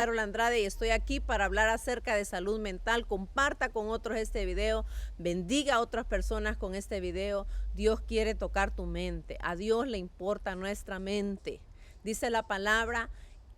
Carol Andrade y estoy aquí para hablar acerca de salud mental. Comparta con otros este video, bendiga a otras personas con este video. Dios quiere tocar tu mente, a Dios le importa nuestra mente. Dice la palabra,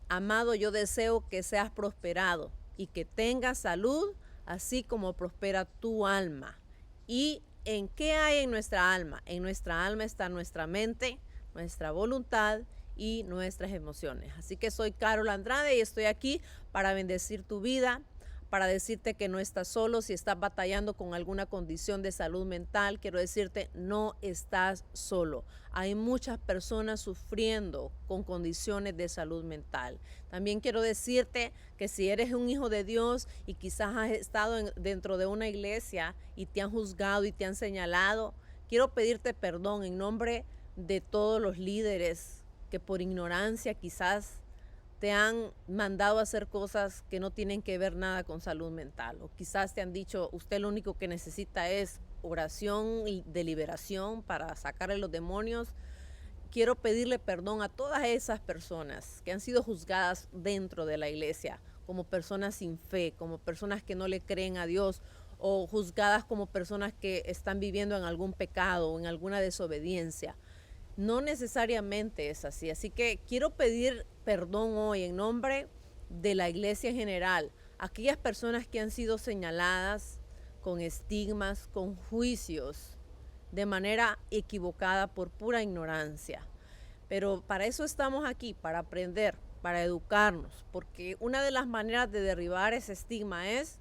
amado, yo deseo que seas prosperado y que tengas salud, así como prospera tu alma. ¿Y en qué hay en nuestra alma? En nuestra alma está nuestra mente, nuestra voluntad y nuestras emociones. Así que soy Carol Andrade y estoy aquí para bendecir tu vida, para decirte que no estás solo. Si estás batallando con alguna condición de salud mental, quiero decirte, no estás solo. Hay muchas personas sufriendo con condiciones de salud mental. También quiero decirte que si eres un hijo de Dios y quizás has estado dentro de una iglesia y te han juzgado y te han señalado, quiero pedirte perdón en nombre de todos los líderes que por ignorancia quizás te han mandado a hacer cosas que no tienen que ver nada con salud mental, o quizás te han dicho, usted lo único que necesita es oración de liberación para sacarle los demonios. Quiero pedirle perdón a todas esas personas que han sido juzgadas dentro de la iglesia como personas sin fe, como personas que no le creen a Dios, o juzgadas como personas que están viviendo en algún pecado o en alguna desobediencia. No necesariamente es así, así que quiero pedir perdón hoy en nombre de la iglesia en general, aquellas personas que han sido señaladas con estigmas, con juicios, de manera equivocada por pura ignorancia. Pero para eso estamos aquí, para aprender, para educarnos, porque una de las maneras de derribar ese estigma es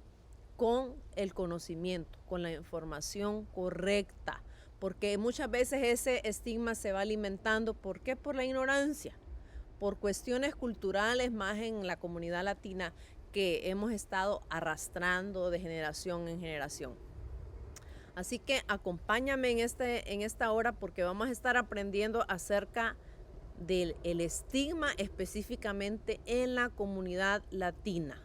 con el conocimiento, con la información correcta, porque muchas veces ese estigma se va alimentando. ¿Por qué? Por la ignorancia, por cuestiones culturales más en la comunidad latina que hemos estado arrastrando de generación en generación. Así que acompáñame en esta hora porque vamos a estar aprendiendo acerca del estigma específicamente en la comunidad latina.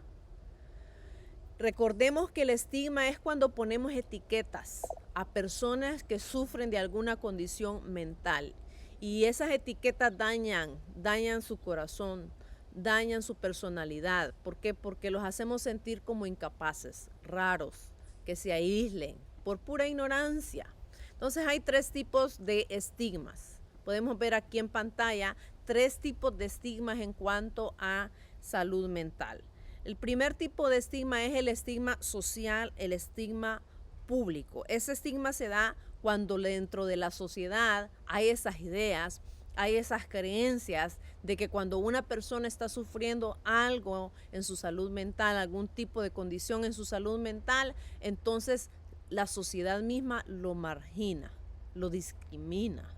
Recordemos que el estigma es cuando ponemos etiquetas a personas que sufren de alguna condición mental, y esas etiquetas dañan su corazón, dañan su personalidad. ¿Por qué? Porque los hacemos sentir como incapaces, raros, que se aíslen por pura ignorancia. Entonces hay tres tipos de estigmas. Podemos ver aquí en pantalla tres tipos de estigmas en cuanto a salud mental. El primer tipo de estigma es el estigma social, el estigma público. Ese estigma se da cuando dentro de la sociedad hay esas ideas, hay esas creencias de que cuando una persona está sufriendo algo en su salud mental, algún tipo de condición en su salud mental, entonces la sociedad misma lo margina, lo discrimina.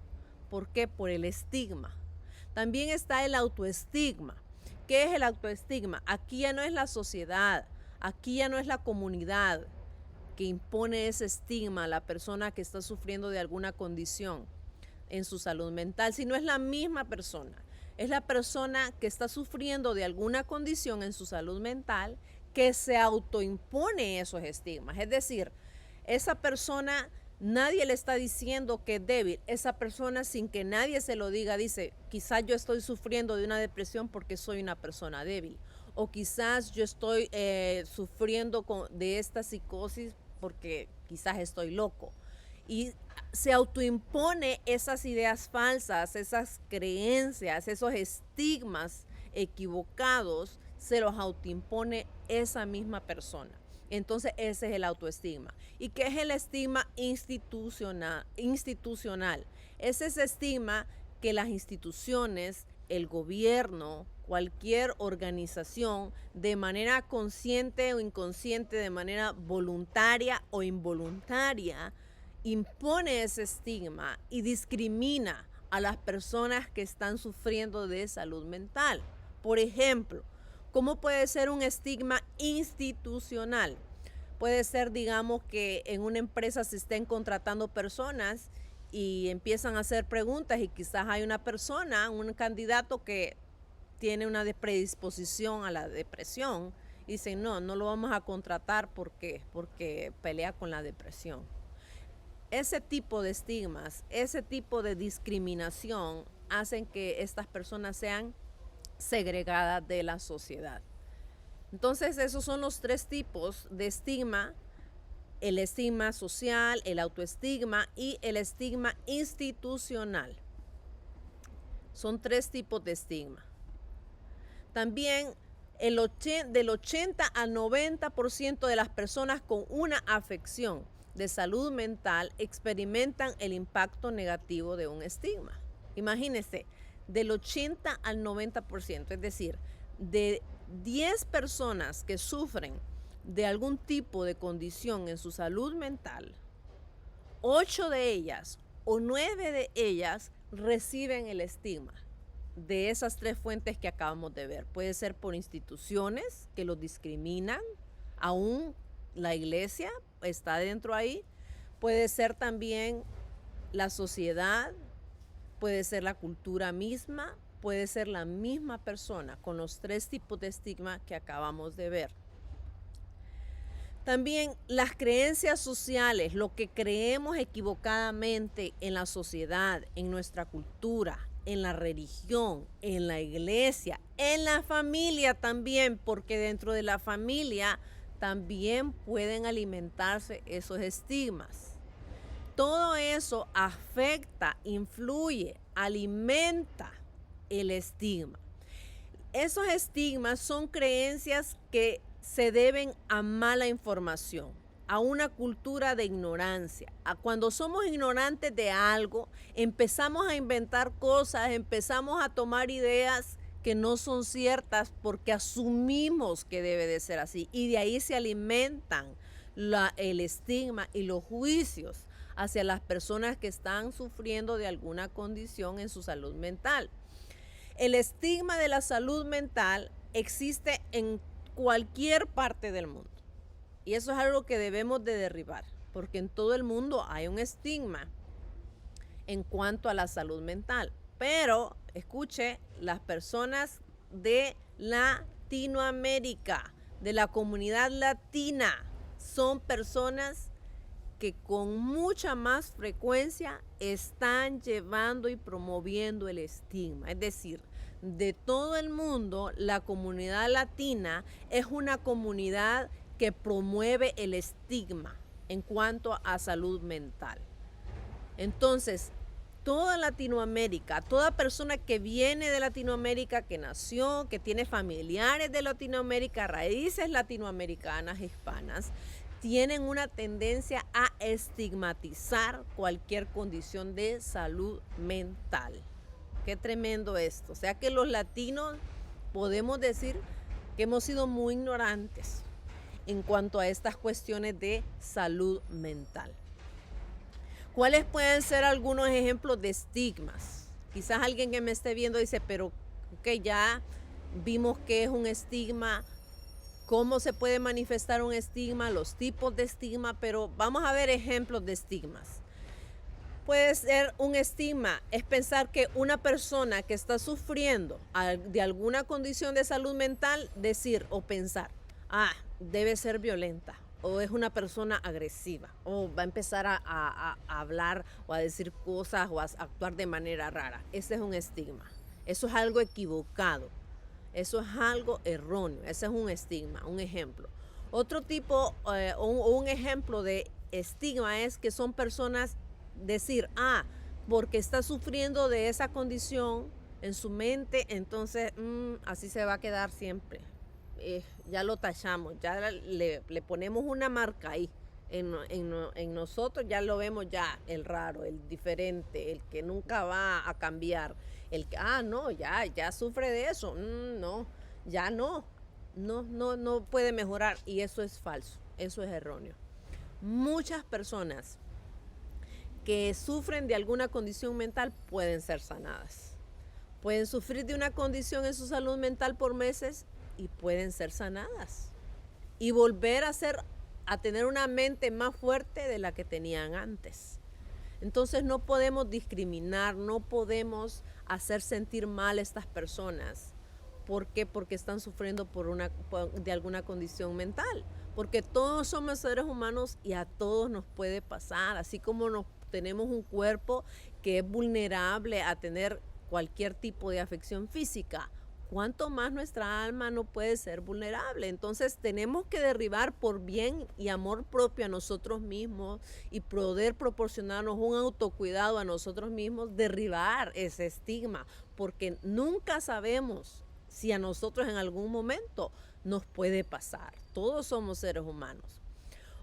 ¿Por qué? Por el estigma. También está el autoestigma. ¿Qué es el autoestigma? Aquí ya no es la sociedad, aquí ya no es la comunidad que impone ese estigma a la persona que está sufriendo de alguna condición en su salud mental, sino es la misma persona. Es la persona que está sufriendo de alguna condición en su salud mental que se autoimpone esos estigmas. Es decir, esa persona, nadie le está diciendo que es débil. Esa persona, sin que nadie se lo diga, dice, quizás yo estoy sufriendo de una depresión porque soy una persona débil. O quizás yo estoy sufriendo de esta psicosis porque quizás estoy loco. Y se autoimpone esas ideas falsas, esas creencias, esos estigmas equivocados, se los autoimpone esa misma persona. Entonces ese es el autoestigma. ¿Y qué es el estigma institucional? Es ese estigma que las instituciones, el gobierno, cualquier organización, de manera consciente o inconsciente, de manera voluntaria o involuntaria, impone ese estigma y discrimina a las personas que están sufriendo de salud mental. Por ejemplo, ¿cómo puede ser un estigma institucional? Puede ser, digamos, que en una empresa se estén contratando personas y empiezan a hacer preguntas y quizás hay una persona, un candidato que tiene una predisposición a la depresión y dicen, no lo vamos a contratar porque pelea con la depresión. Ese tipo de estigmas, ese tipo de discriminación hacen que estas personas sean segregadas de la sociedad. Entonces, esos son los tres tipos de estigma: el estigma social, el autoestigma y el estigma institucional. Son tres tipos de estigma. También del 80 al 90% de las personas con una afección de salud mental experimentan el impacto negativo de un estigma. Imagínense, del 80 al 90%, es decir, de 10 personas que sufren de algún tipo de condición en su salud mental, 8 de ellas o 9 de ellas reciben el estigma de esas tres fuentes que acabamos de ver. Puede ser por instituciones que los discriminan, aún la iglesia está dentro ahí. Puede ser también la sociedad, puede ser la cultura misma, puede ser la misma persona con los tres tipos de estigma que acabamos de ver. También las creencias sociales, lo que creemos equivocadamente en la sociedad, en nuestra cultura, en la religión, en la iglesia, en la familia también, porque dentro de la familia también pueden alimentarse esos estigmas. Todo eso afecta, influye, alimenta el estigma. Esos estigmas son creencias que se deben a mala información, a una cultura de ignorancia. Cuando somos ignorantes de algo, empezamos a inventar cosas, empezamos a tomar ideas que no son ciertas porque asumimos que debe de ser así, y de ahí se alimentan el estigma y los juicios hacia las personas que están sufriendo de alguna condición en su salud mental. El estigma de la salud mental existe en cualquier parte del mundo. Y eso es algo que debemos de derribar, porque en todo el mundo hay un estigma en cuanto a la salud mental. Pero, escuche, las personas de Latinoamérica, de la comunidad latina, son personas que con mucha más frecuencia están llevando y promoviendo el estigma. Es decir, de todo el mundo, la comunidad latina es una comunidad que promueve el estigma en cuanto a salud mental. Entonces, toda Latinoamérica, toda persona que viene de Latinoamérica, que nació, que tiene familiares de Latinoamérica, raíces latinoamericanas, hispanas, tienen una tendencia a estigmatizar cualquier condición de salud mental. Qué tremendo esto. O sea que los latinos podemos decir que hemos sido muy ignorantes en cuanto a estas cuestiones de salud mental. ¿Cuáles pueden ser algunos ejemplos de estigmas? Quizás alguien que me esté viendo dice, pero ok, ya vimos que es un estigma, cómo se puede manifestar un estigma, los tipos de estigma, pero vamos a ver ejemplos de estigmas. Puede ser un estigma, es pensar que una persona que está sufriendo de alguna condición de salud mental, decir o pensar, debe ser violenta, o es una persona agresiva, o va a empezar a hablar o a decir cosas o a actuar de manera rara. Ese es un estigma. Eso es algo equivocado. Eso es algo erróneo. Ese es un estigma, un ejemplo. Otro tipo, un ejemplo de estigma es que son personas decir, porque está sufriendo de esa condición en su mente, entonces así se va a quedar siempre. Ya lo tachamos, ya le ponemos una marca ahí. En nosotros ya lo vemos ya, el raro, el diferente, el que nunca va a cambiar. El que, no, ya sufre de eso. No, ya no puede mejorar. Y eso es falso, eso es erróneo. Muchas personas que sufren de alguna condición mental pueden ser sanadas. Pueden sufrir de una condición en su salud mental por meses y pueden ser sanadas. Y volver a tener una mente más fuerte de la que tenían antes. Entonces no podemos discriminar, no podemos hacer sentir mal a estas personas. ¿Por qué? Porque están sufriendo de alguna condición mental. Porque todos somos seres humanos y a todos nos puede pasar. Así como tenemos un cuerpo que es vulnerable a tener cualquier tipo de afección física, ¿cuánto más nuestra alma no puede ser vulnerable? Entonces tenemos que derribar por bien y amor propio a nosotros mismos y poder proporcionarnos un autocuidado a nosotros mismos, derribar ese estigma, porque nunca sabemos si a nosotros en algún momento nos puede pasar. Todos somos seres humanos.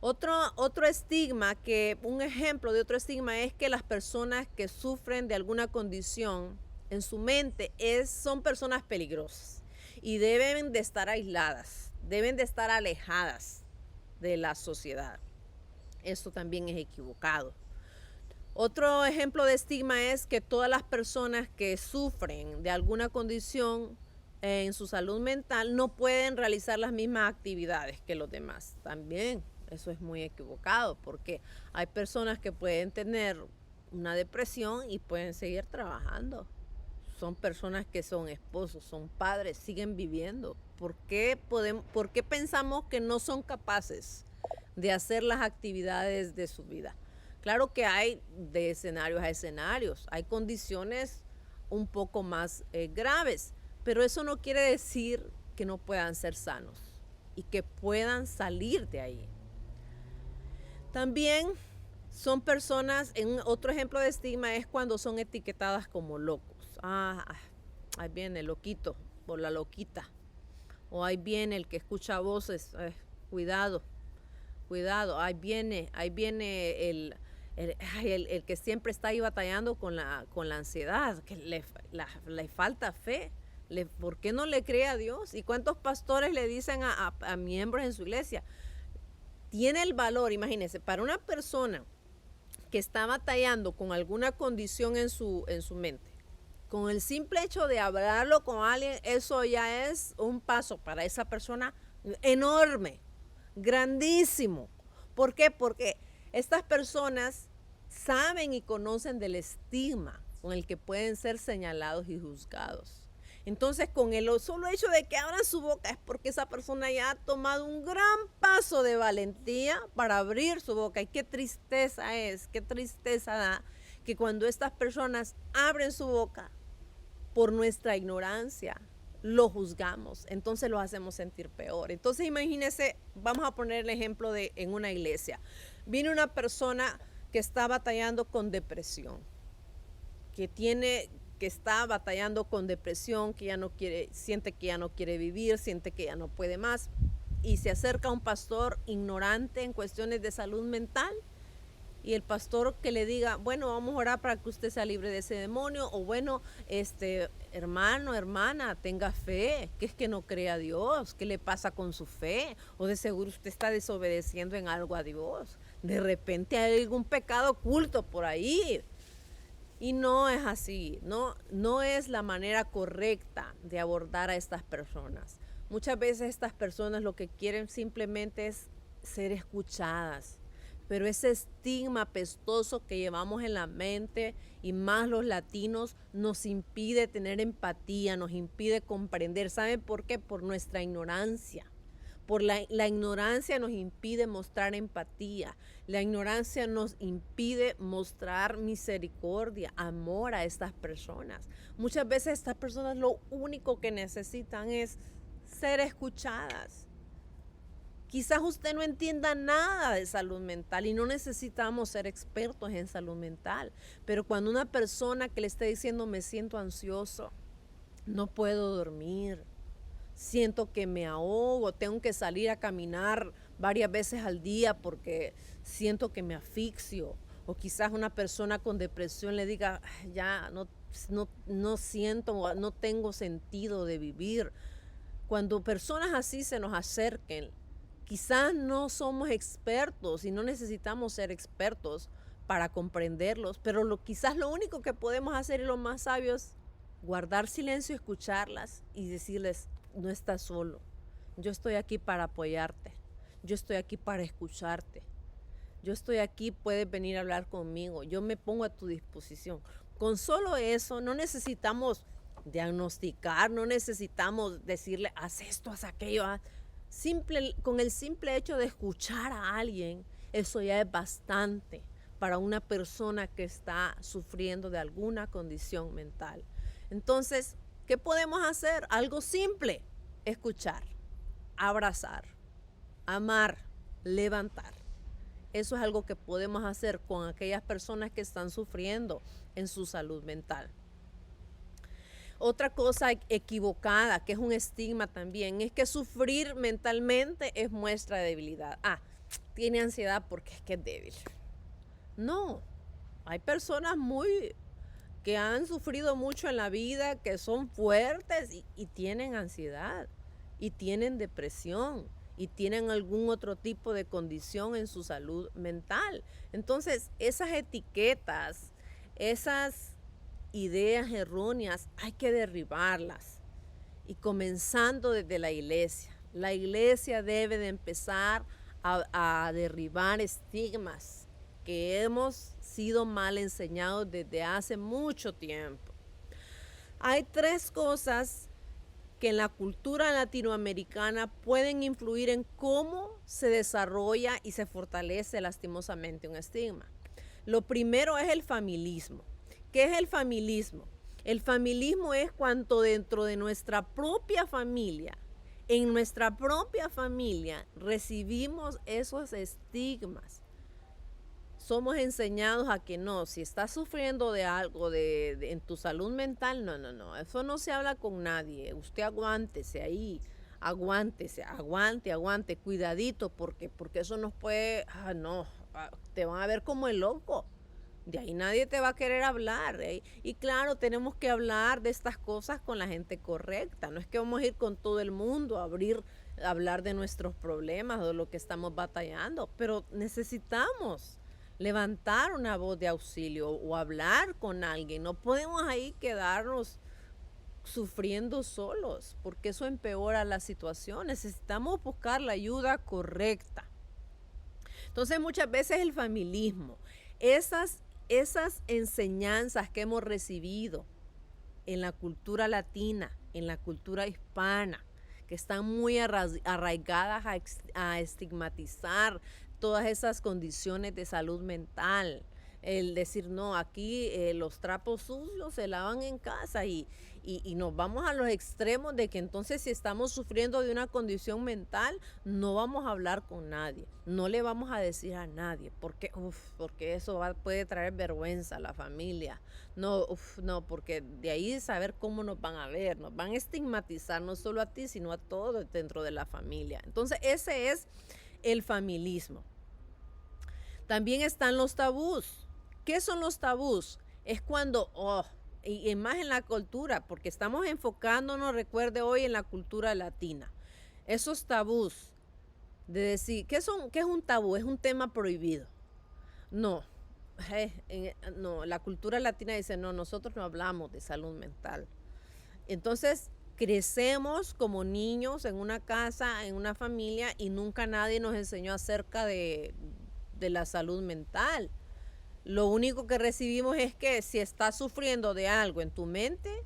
Otro estigma, un ejemplo de otro estigma es que las personas que sufren de alguna condición en su mente son personas peligrosas y deben de estar aisladas, deben de estar alejadas de la sociedad. Esto también es equivocado. Otro ejemplo de estigma es que todas las personas que sufren de alguna condición en su salud mental no pueden realizar las mismas actividades que los demás. También eso es muy equivocado, porque hay personas que pueden tener una depresión y pueden seguir trabajando. Son personas que son esposos, son padres, siguen viviendo. ¿Por qué pensamos que no son capaces de hacer las actividades de su vida? Claro que hay de escenarios a escenarios, hay condiciones un poco más graves, pero eso no quiere decir que no puedan ser sanos y que puedan salir de ahí. También son personas, otro ejemplo de estigma es cuando son etiquetadas como locos. Ahí viene el loquito o la loquita. O ahí viene el que escucha voces. Cuidado, cuidado. Ahí viene el que siempre está ahí batallando con la ansiedad, que le falta fe. ¿Por qué no le cree a Dios? ¿Y cuántos pastores le dicen a miembros en su iglesia? Tiene el valor, imagínense, para una persona que está batallando con alguna condición en su mente, con el simple hecho de hablarlo con alguien, eso ya es un paso para esa persona enorme, grandísimo. ¿Por qué? Porque estas personas saben y conocen del estigma con el que pueden ser señalados y juzgados. Entonces, con el solo hecho de que abran su boca es porque esa persona ya ha tomado un gran paso de valentía para abrir su boca. Y qué tristeza da que cuando estas personas abren su boca por nuestra ignorancia, lo juzgamos, entonces lo hacemos sentir peor. Entonces imagínense, vamos a poner el ejemplo en una iglesia. Viene una persona que está batallando con depresión, que está batallando con depresión, siente que ya no quiere vivir, siente que ya no puede más, y se acerca a un pastor ignorante en cuestiones de salud mental, y el pastor que le diga, bueno, vamos a orar para que usted sea libre de ese demonio, o bueno, hermano, hermana, tenga fe, que es que no cree a Dios, ¿qué le pasa con su fe? O de seguro usted está desobedeciendo en algo a Dios, de repente hay algún pecado oculto por ahí. Y no es así, no es la manera correcta de abordar a estas personas. Muchas veces estas personas lo que quieren simplemente es ser escuchadas, pero ese estigma pestoso que llevamos en la mente, y más los latinos, nos impide tener empatía, nos impide comprender. ¿Saben por qué? Por nuestra ignorancia. Por la ignorancia nos impide mostrar empatía. La ignorancia nos impide mostrar misericordia, amor a estas personas. Muchas veces estas personas lo único que necesitan es ser escuchadas. Quizás usted no entienda nada de salud mental y no necesitamos ser expertos en salud mental. Pero cuando una persona que le está diciendo me siento ansioso, no puedo dormir, siento que me ahogo, tengo que salir a caminar varias veces al día porque siento que me asfixio. O quizás una persona con depresión le diga, ya no siento, no tengo sentido de vivir. Cuando personas así se nos acerquen, quizás no somos expertos y no necesitamos ser expertos para comprenderlos, pero quizás lo único que podemos hacer y lo más sabio es guardar silencio, escucharlas y decirles, no estás solo, yo estoy aquí para apoyarte, yo estoy aquí para escucharte, yo estoy aquí, puedes venir a hablar conmigo, yo me pongo a tu disposición. Con solo eso no necesitamos diagnosticar, no necesitamos decirle, haz esto, haz aquello. Con el simple hecho de escuchar a alguien, eso ya es bastante para una persona que está sufriendo de alguna condición mental. Entonces, ¿Qué podemos hacer? Algo simple, escuchar, abrazar, amar, levantar. Eso es algo que podemos hacer con aquellas personas que están sufriendo en su salud mental. Otra cosa equivocada, que es un estigma también, es que sufrir mentalmente es muestra de debilidad. Tiene ansiedad porque es que es débil. No, hay personas que han sufrido mucho en la vida, que son fuertes y tienen ansiedad, y tienen depresión, y tienen algún otro tipo de condición en su salud mental. Entonces, esas etiquetas, esas ideas erróneas, hay que derribarlas. Y comenzando desde la iglesia. La iglesia debe de empezar a derribar estigmas que hemos sido mal enseñados desde hace mucho tiempo. Hay 3 cosas que en la cultura latinoamericana pueden influir en cómo se desarrolla y se fortalece lastimosamente un estigma. Lo primero es el familismo. ¿Qué es el familismo? El familismo es cuando dentro de nuestra propia familia, en nuestra propia familia, recibimos esos estigmas. Somos enseñados a que no, si estás sufriendo de algo en tu salud mental, no, eso no se habla con nadie. Usted aguántese ahí, aguante, cuidadito, porque eso nos puede, te van a ver como el loco. De ahí nadie te va a querer hablar. Y claro, tenemos que hablar de estas cosas con la gente correcta. No es que vamos a ir con todo el mundo a hablar de nuestros problemas o de lo que estamos batallando, pero necesitamos levantar una voz de auxilio o hablar con alguien. No podemos ahí quedarnos sufriendo solos, porque eso empeora la situación. Necesitamos buscar la ayuda correcta. Entonces, muchas veces el familismo, esas enseñanzas que hemos recibido en la cultura latina, en la cultura hispana, que están muy arraigadas a estigmatizar todas esas condiciones de salud mental. El decir, no, aquí los trapos sucios se lavan en casa y nos vamos a los extremos de que entonces si estamos sufriendo de una condición mental, no vamos a hablar con nadie, no le vamos a decir a nadie, porque eso puede traer vergüenza a la familia. No, porque de ahí saber cómo nos van a ver, nos van a estigmatizar no solo a ti, sino a todos dentro de la familia. Entonces ese es el familismo. También están los tabús. ¿Qué son los tabús? Es cuando, y más en la cultura, porque estamos enfocándonos, recuerde hoy, en la cultura latina. Esos tabús de decir, ¿qué es un tabú? Es un tema prohibido. No, la cultura latina dice, no, nosotros no hablamos de salud mental. Entonces, crecemos como niños en una casa, en una familia, y nunca nadie nos enseñó acerca de la salud mental. Lo único que recibimos es que si estás sufriendo de algo en tu mente,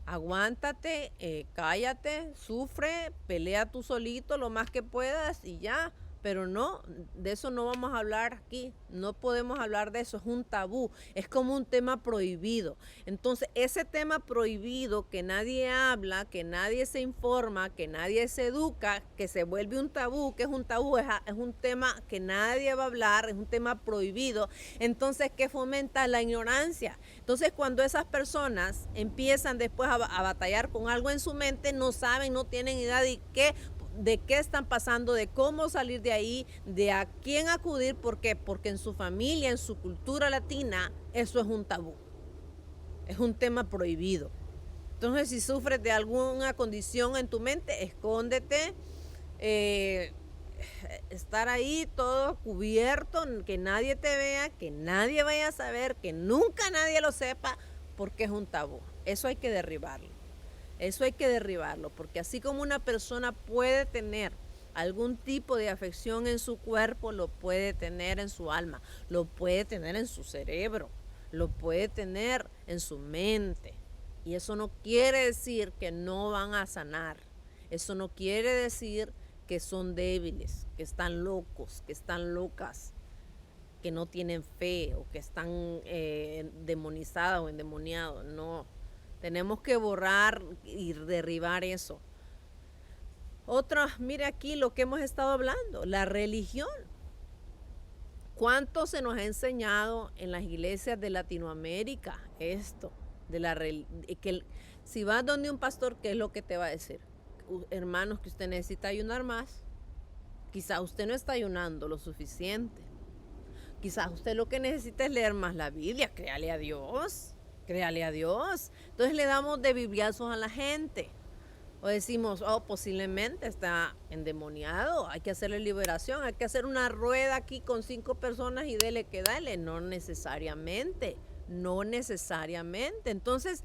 aguántate, cállate, sufre, pelea tú solito lo más que puedas y ya. Pero no, de eso no vamos a hablar aquí, no podemos hablar de eso, es un tabú, es como un tema prohibido. Entonces, ese tema prohibido que nadie habla, que nadie se informa, que nadie se educa, que se vuelve un tabú, que es un tabú, es un tema que nadie va a hablar, es un tema prohibido. Entonces, ¿qué fomenta? La ignorancia. Entonces, cuando esas personas empiezan después a batallar con algo en su mente, no saben, no tienen idea de qué están pasando, de cómo salir de ahí, de a quién acudir. ¿Por qué? Porque en su familia, en su cultura latina, eso es un tabú. Es un tema prohibido. Entonces, si sufres de alguna condición en tu mente, escóndete. Estar ahí todo cubierto, que nadie te vea, que nadie vaya a saber, que nunca nadie lo sepa, porque es un tabú. Eso hay que derribarlo. Eso hay que derribarlo, porque así como una persona puede tener algún tipo de afección en su cuerpo, lo puede tener en su alma, lo puede tener en su cerebro, lo puede tener en su mente. Y eso no quiere decir que no van a sanar. Eso no quiere decir que son débiles, que están locos, que están locas, que no tienen fe o que están demonizadas o endemoniados. No. Tenemos que borrar y derribar eso. Otra, mire aquí lo que hemos estado hablando, la religión. ¿Cuánto se nos ha enseñado en las iglesias de Latinoamérica esto? Si vas donde un pastor, ¿qué es lo que te va a decir? Hermanos, que usted necesita ayunar más. Quizás usted no está ayunando lo suficiente. Quizás usted lo que necesita es leer más la Biblia. Créale a Dios. Créale a Dios. Entonces le damos de bibliazos a la gente. O decimos, oh, posiblemente está endemoniado, hay que hacerle liberación, hay que hacer una rueda aquí con 5 personas y dele que dale. No necesariamente, no necesariamente. Entonces,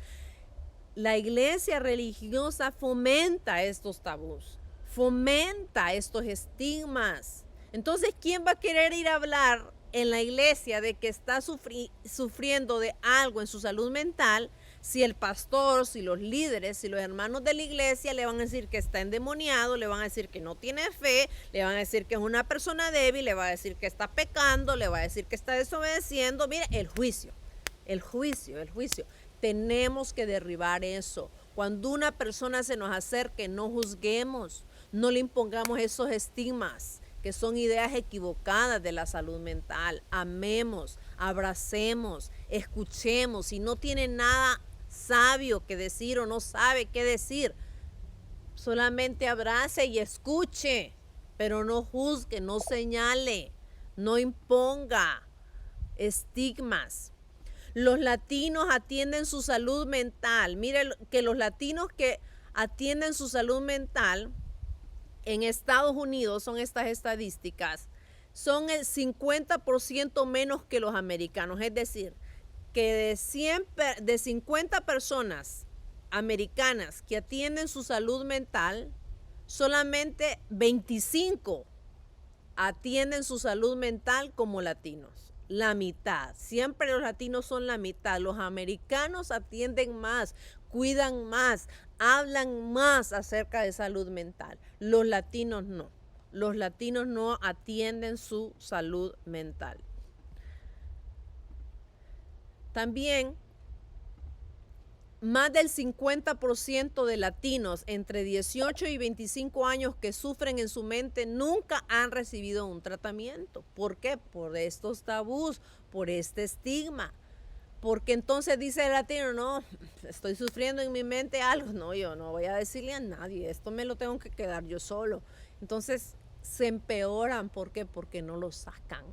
la iglesia religiosa fomenta estos tabús, fomenta estos estigmas. Entonces, ¿quién va a querer ir a hablar en la iglesia de que está sufriendo de algo en su salud mental? Si el pastor, si los líderes, si los hermanos de la iglesia le van a decir que está endemoniado, le van a decir que no tiene fe, le van a decir que es una persona débil, le va a decir que está pecando, le va a decir que está desobedeciendo. Mire, el juicio, el juicio, el juicio. Tenemos que derribar eso. Cuando una persona se nos acerque, no juzguemos, no le impongamos esos estigmas que son ideas equivocadas de la salud mental. Amemos, abracemos, escuchemos. Si no tiene nada sabio que decir o no sabe qué decir, solamente abrace y escuche, pero no juzgue, no señale, no imponga estigmas. Los latinos atienden su salud mental. Mire que los latinos que atienden su salud mental en Estados Unidos, son estas estadísticas, son el 50% menos que los americanos. Es decir, que de 50 personas americanas que atienden su salud mental, solamente 25 atienden su salud mental como latinos. La mitad. Siempre los latinos son la mitad. Los americanos atienden más, cuidan más, hablan más acerca de salud mental. Los latinos no. Los latinos no atienden su salud mental. También, más del 50% de latinos entre 18 y 25 años que sufren en su mente nunca han recibido un tratamiento. ¿Por qué? Por estos tabús, por este estigma. Porque entonces dice el latino, no, estoy sufriendo en mi mente algo. No, yo no voy a decirle a nadie, esto me lo tengo que quedar yo solo. Entonces se empeoran. ¿Por qué? Porque no lo sacan.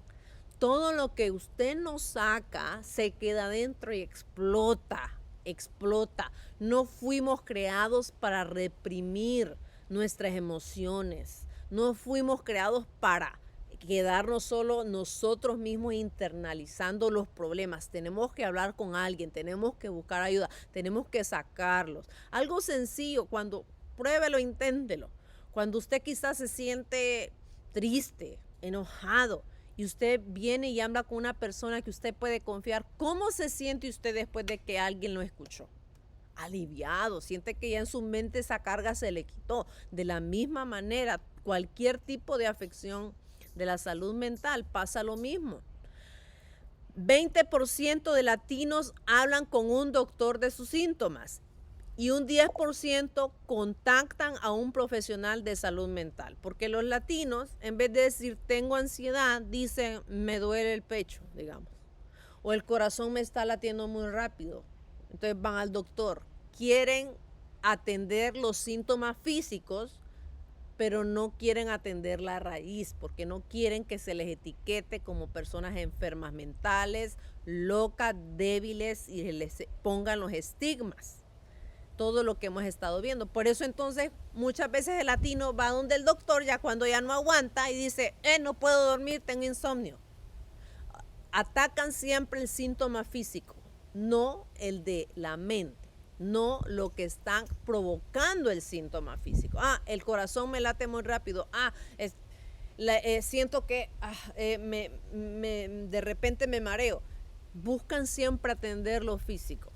Todo lo que usted no saca se queda adentro y explota. Explota. No fuimos creados para reprimir nuestras emociones. No fuimos creados para quedarnos solo nosotros mismos internalizando los problemas. Tenemos que hablar con alguien, tenemos que buscar ayuda, tenemos que sacarlos. Algo sencillo, cuando pruébelo, inténtelo. Cuando usted quizás se siente triste, enojado, y usted viene y habla con una persona que usted puede confiar, ¿cómo se siente usted después de que alguien lo escuchó? Aliviado, siente que ya en su mente esa carga se le quitó. De la misma manera, cualquier tipo de afección de la salud mental pasa lo mismo. 20% de latinos hablan con un doctor de sus síntomas y un 10% contactan a un profesional de salud mental. Porque los latinos, en vez de decir tengo ansiedad, dicen me duele el pecho, digamos. O el corazón me está latiendo muy rápido. Entonces van al doctor. Quieren atender los síntomas físicos, pero no quieren atender la raíz, porque no quieren que se les etiquete como personas enfermas mentales, locas, débiles, y les pongan los estigmas. Todo lo que hemos estado viendo. Por eso entonces muchas veces el latino va donde el doctor ya cuando ya no aguanta y dice, no puedo dormir, tengo insomnio. Atacan siempre el síntoma físico, no el de la mente. No lo que están provocando el síntoma físico. El corazón me late muy rápido. Siento que de repente me mareo. Buscan siempre atender lo físico.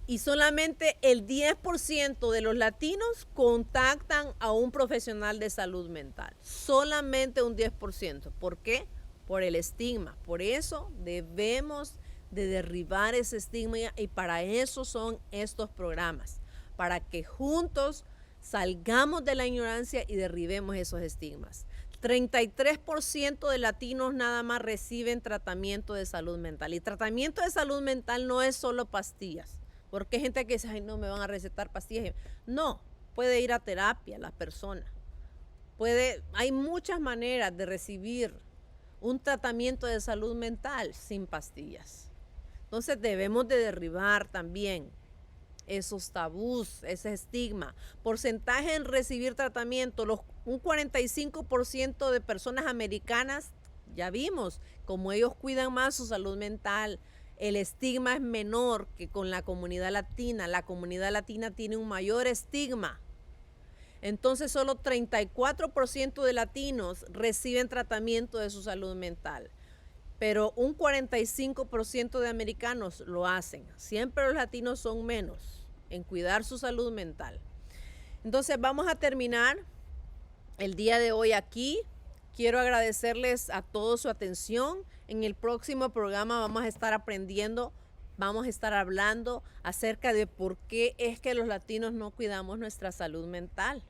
Y solamente el 10% de los latinos contactan a un profesional de salud mental. Solamente un 10%. ¿Por qué? Por el estigma. Por eso debemos de derribar ese estigma y para eso son estos programas, para que juntos salgamos de la ignorancia y derribemos esos estigmas. 33% de latinos nada más reciben tratamiento de salud mental. Y tratamiento de salud mental no es solo pastillas. Porque hay gente que dice, ay, no, me van a recetar pastillas. No, puede ir a terapia la persona. Hay muchas maneras de recibir un tratamiento de salud mental sin pastillas. Entonces debemos de derribar también esos tabús, ese estigma. Porcentaje en recibir tratamiento, un 45% de personas americanas, ya vimos, como ellos cuidan más su salud mental, el estigma es menor que con la comunidad latina. La comunidad latina tiene un mayor estigma. Entonces solo 34% de latinos reciben tratamiento de su salud mental. Pero un 45% de americanos lo hacen. Siempre los latinos son menos en cuidar su salud mental. Entonces vamos a terminar el día de hoy aquí. Quiero agradecerles a todos su atención. En el próximo programa vamos a estar aprendiendo, vamos a estar hablando acerca de por qué es que los latinos no cuidamos nuestra salud mental.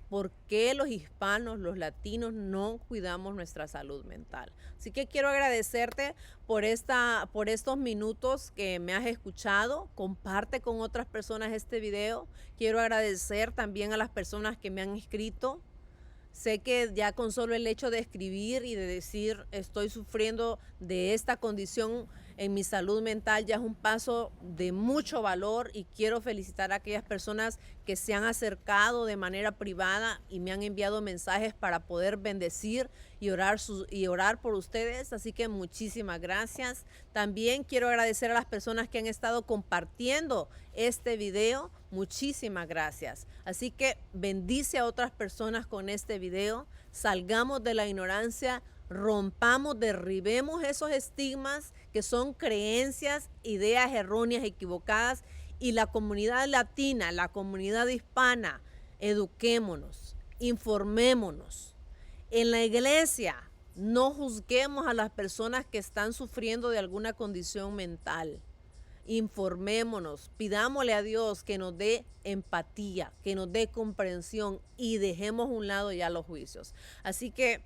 ¿Por qué los hispanos, los latinos, no cuidamos nuestra salud mental? Así que quiero agradecerte por estos minutos que me has escuchado. Comparte con otras personas este video. Quiero agradecer también a las personas que me han escrito. Sé que ya con solo el hecho de escribir y de decir estoy sufriendo de esta condición en mi salud mental ya es un paso de mucho valor y quiero felicitar a aquellas personas que se han acercado de manera privada y me han enviado mensajes para poder bendecir y orar por ustedes. Así que muchísimas gracias. También quiero agradecer a las personas que han estado compartiendo este video. Muchísimas gracias. Así que bendice a otras personas con este video. Salgamos de la ignorancia, rompamos, derribemos esos estigmas que son creencias, ideas erróneas, equivocadas. Y la comunidad latina, la comunidad hispana, eduquémonos, informémonos. En la iglesia, no juzguemos a las personas que están sufriendo de alguna condición mental. Informémonos, pidámosle a Dios que nos dé empatía, que nos dé comprensión y dejemos a un lado ya los juicios. Así que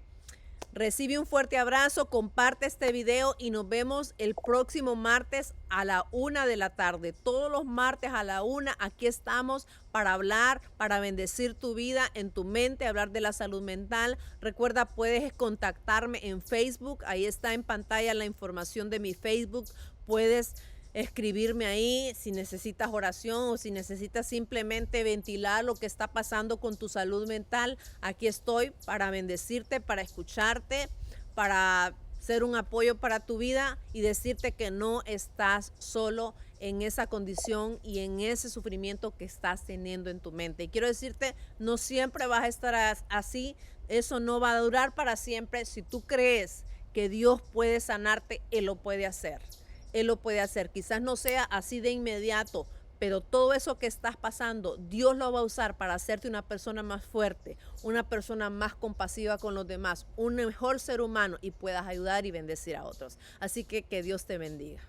recibe un fuerte abrazo, comparte este video y nos vemos el próximo martes a la 1 de la tarde. Todos los martes a la 1 aquí estamos para hablar, para bendecir tu vida, en tu mente, hablar de la salud mental. Recuerda, puedes contactarme en Facebook, ahí está en pantalla la información de mi Facebook. Puedes escribirme ahí si necesitas oración o si necesitas simplemente ventilar lo que está pasando con tu salud mental. Aquí estoy para bendecirte, para escucharte, para ser un apoyo para tu vida y decirte que no estás solo en esa condición y en ese sufrimiento que estás teniendo en tu mente. Y quiero decirte, no siempre vas a estar así, eso no va a durar para siempre. Si tú crees que Dios puede sanarte, Él lo puede hacer. Él lo puede hacer. Quizás no sea así de inmediato, pero todo eso que estás pasando, Dios lo va a usar para hacerte una persona más fuerte, una persona más compasiva con los demás, un mejor ser humano y puedas ayudar y bendecir a otros. Así que Dios te bendiga.